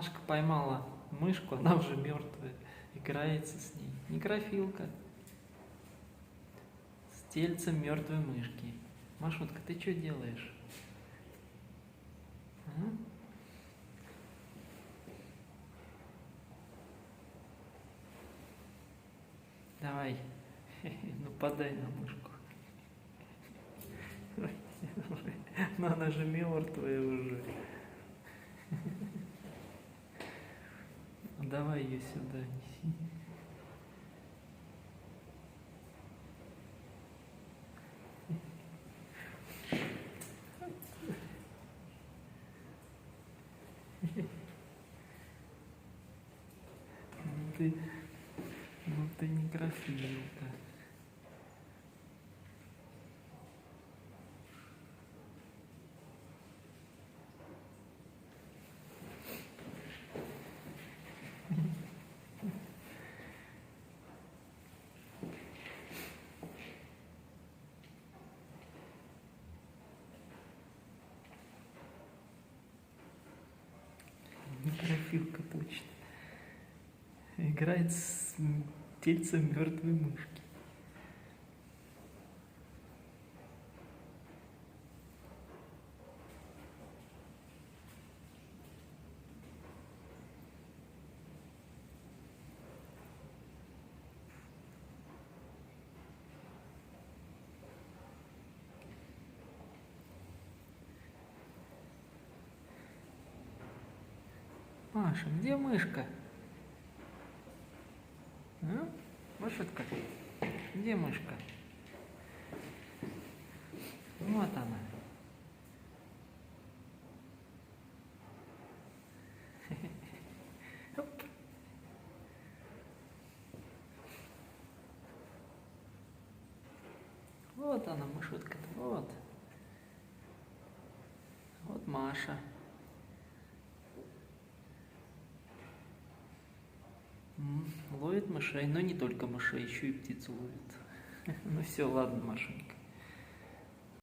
Машка поймала мышку, она уже мертвая, играется с ней. Некрофилка. С тельцем мертвой мышки. Машутка, ты что делаешь? А? Давай, нападай на мышку. Но она же мертвая уже. Давай ее сюда неси. Ну ты некрофилка. Некрофилка точно. Играет с тельцем мертвой мышки. Маша, где мышка? А? Машутка, где мышка? Вот она. Оп. Вот она, Машутка-то, вот. Вот Маша. Ловит мышей, но не только мышей, еще и птицу ловит. Ну все, ладно, Машенька.